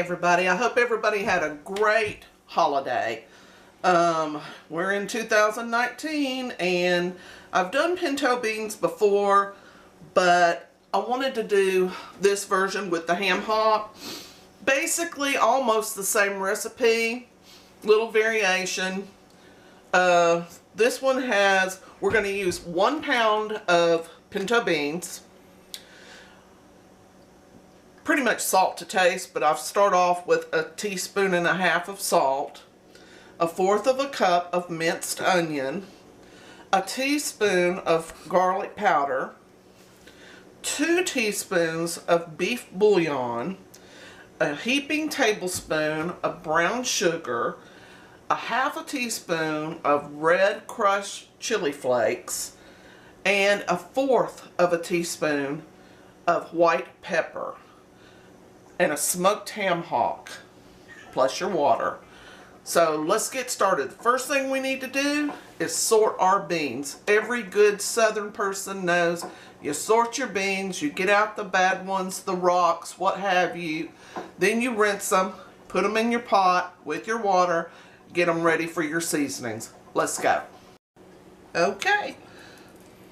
everybody. I hope everybody had a great holiday. We're in 2019 and I've done pinto beans before, but I wanted to do this version with the ham hock. Basically almost the same recipe, little variation. This one has, we're going to use 1 pound of pinto beans. Pretty much salt to taste, but I've start off with 1.5 teaspoons of salt, 1/4 cup of minced onion, 1 teaspoon of garlic powder, 2 teaspoons of beef bouillon, a heaping tablespoon of brown sugar, 1/2 teaspoon of red crushed chili flakes, and 1/4 teaspoon of white pepper, and a smoked ham hock, plus your water. So let's get started. The first thing we need to do is sort our beans. Every good Southern person knows you sort your beans, you get out the bad ones, the rocks, what have you. Then you rinse them, put them in your pot with your water, get them ready for your seasonings. Let's go. Okay.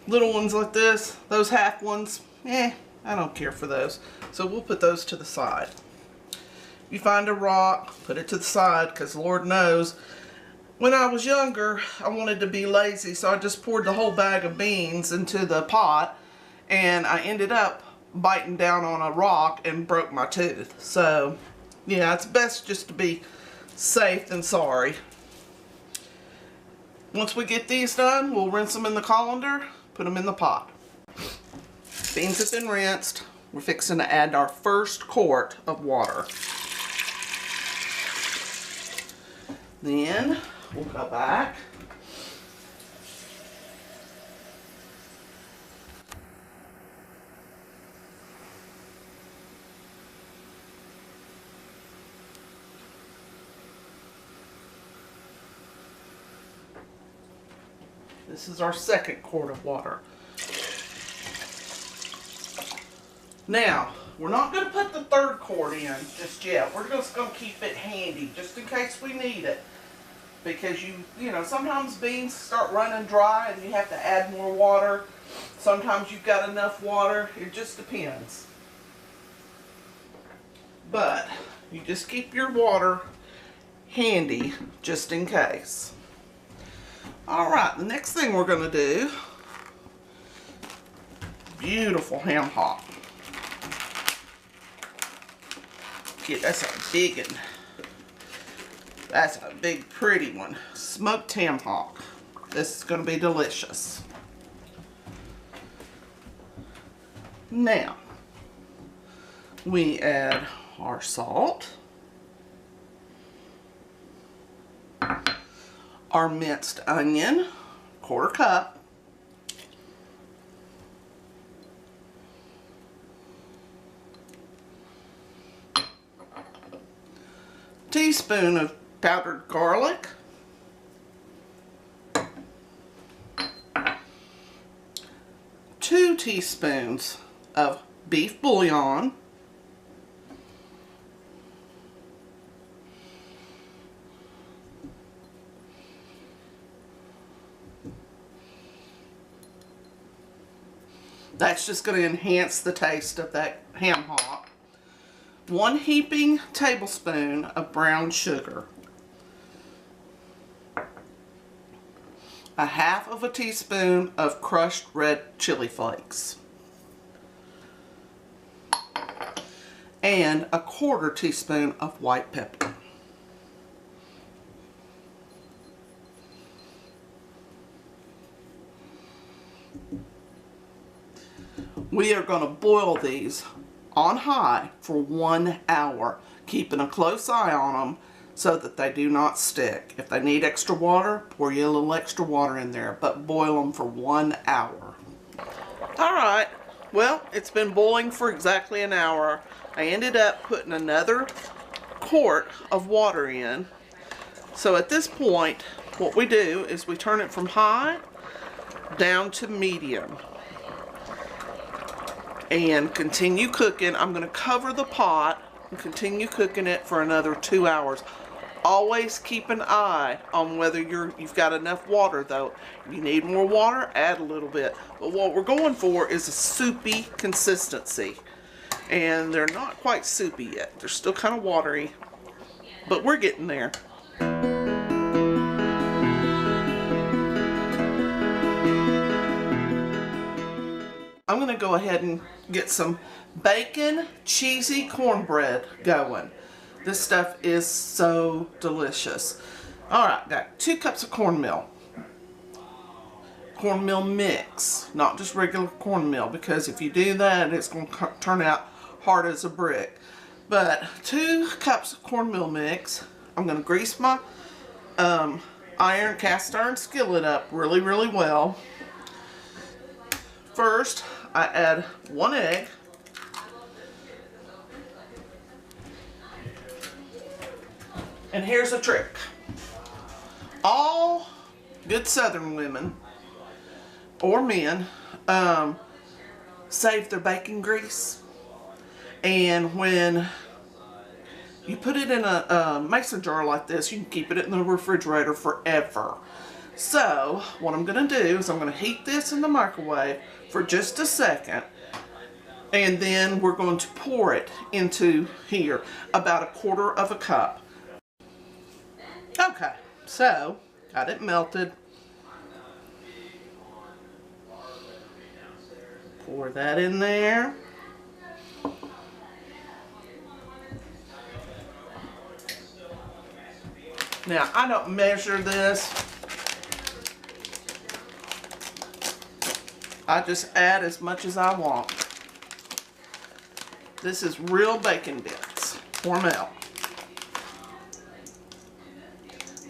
Little ones like this, those half ones, I don't care for those. So we'll put those to the side. You find a rock, put it to the side, because Lord knows, when I was younger, I wanted to be lazy, so I just poured the whole bag of beans into the pot, and I ended up biting down on a rock and broke my tooth. So, yeah, it's best just to be safe than sorry. Once we get these done, we'll rinse them in the colander, put them in the pot. Beans have been rinsed. We're fixing to add our first quart of water. Then we'll go back. This is our second quart of water. Now, we're not going to put the third quart in just yet. We're just going to keep it handy just in case we need it. Because you know, sometimes beans start running dry and you have to add more water. Sometimes you've got enough water. It just depends. But you just keep your water handy just in case. Alright, the next thing we're going to do, beautiful ham hock. Okay, that's a big one. That's a big pretty one. Smoked ham hock. This is going to be delicious. Now, we add our salt, our minced onion, 1/4 cup, teaspoon of powdered garlic, 2 teaspoons of beef bouillon, that's just going to enhance the taste of that ham hock. 1 heaping tablespoon of brown sugar, 1/2 teaspoon of crushed red chili flakes, and 1/4 teaspoon of white pepper. We are going to boil these on high for 1 hour, keeping a close eye on them so that they do not stick. If they need extra water, pour you a little extra water in there, but boil them for 1 hour. Alright, well, it's been boiling for exactly 1 hour. I ended up putting another quart of water in. So at this point, what we do is we turn it from high down to medium and continue cooking. I'm going to cover the pot and continue cooking it for another 2 hours. Always keep an eye on whether you've got enough water though. If you need more water, add a little bit. But what we're going for is a soupy consistency. And they're not quite soupy yet. They're still kind of watery. But we're getting there. I'm going to go ahead and get some bacon cheesy cornbread going. This stuff is so delicious. Alright, got 2 cups of cornmeal. Cornmeal mix, not just regular cornmeal, because if you do that, it's going to turn out hard as a brick. But 2 cups of cornmeal mix. I'm going to grease my cast iron skillet up really, really well. First, I add 1 egg. And here's a trick. All good Southern women or men save their bacon grease. And when you put it in a mason jar like this, you can keep it in the refrigerator forever. So what I'm going to do is I'm going to heat this in the microwave for just a second. And then we're going to pour it into here, about 1/4 cup. Okay, so got it melted. Pour that in there. Now, I don't measure this. I just add as much as I want. This is real bacon bits. Pour them out.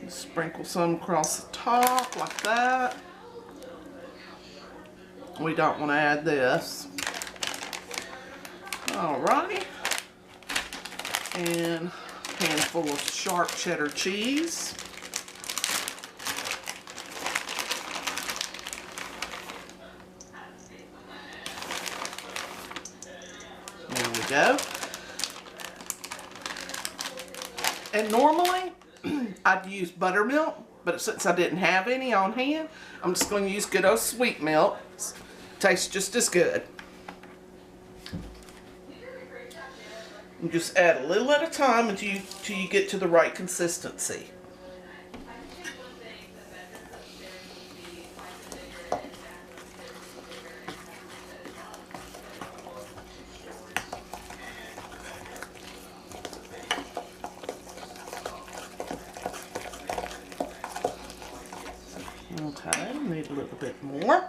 Sprinkle some across the top like that. We don't want to add this. Alrighty. And a handful of sharp cheddar cheese. There we go. And normally, I'd use buttermilk, but since I didn't have any on hand, I'm just going to use good old sweet milk. Tastes just as good. And just add a little at a time until you get to the right consistency. Okay, need a little bit more.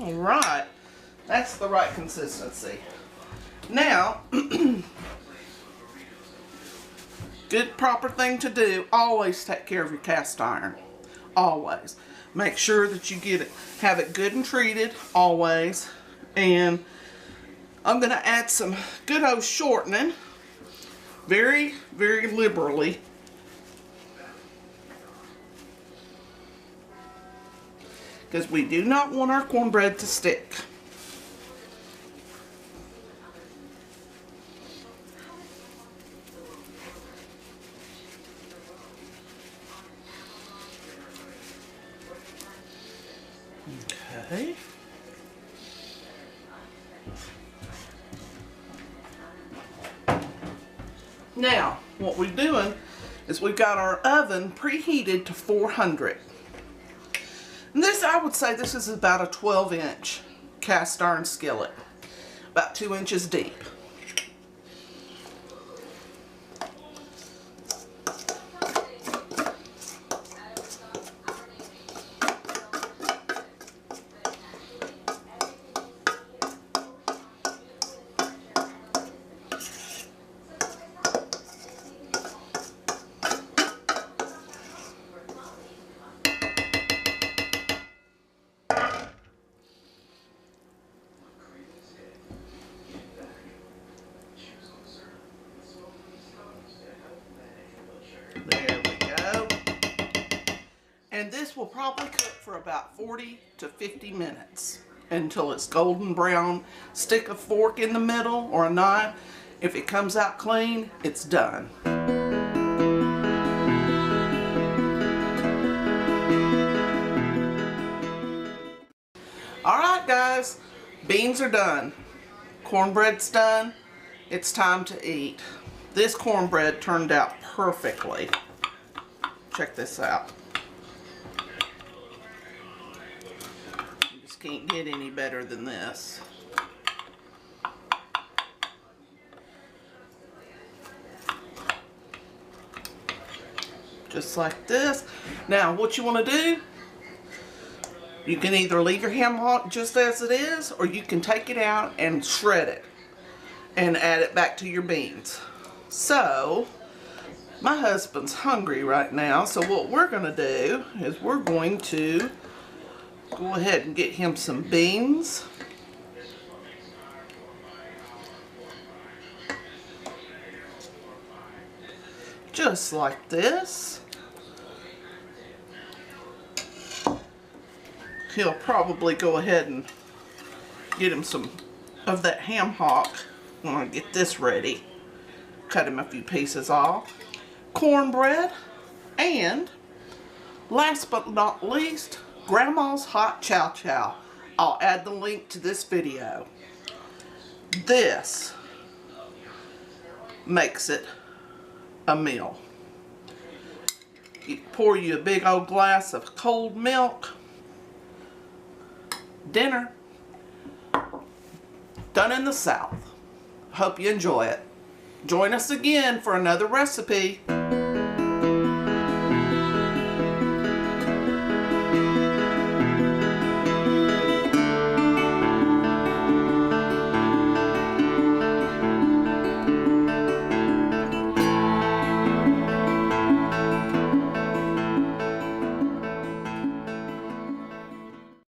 Alright, that's the right consistency. Now, good proper thing to do, always take care of your cast iron. Always. Make sure that you have it good and treated, always. And I'm going to add some good old shortening, very, very liberally. Because we do not want our cornbread to stick. Okay. Now, what we're doing is we've got our oven preheated to 400. And this, I would say this is about a 12-inch cast iron skillet, about 2 inches deep. There we go. And this will probably cook for about 40 to 50 minutes until it's golden brown. Stick a fork in the middle or a knife. If it comes out clean, it's done. Alright guys, beans are done. Cornbread's done. It's time to eat. This cornbread turned out perfectly. Check this out. You just can't get any better than this. Just like this. Now what you want to do, you can either leave your ham hock just as it is, or you can take it out and shred it and add it back to your beans. So my husband's hungry right now, so what we're going to do is we're going to go ahead and get him some beans. Just like this. He'll probably go ahead and get him some of that ham hock when I get this ready. Cut him a few pieces off. Cornbread, and last but not least, Grandma's hot Chow-Chow. I'll add the link to this video. This makes it a meal. You pour you a big old glass of cold milk. Dinner done in the South. Hope you enjoy it. Join us again for another recipe.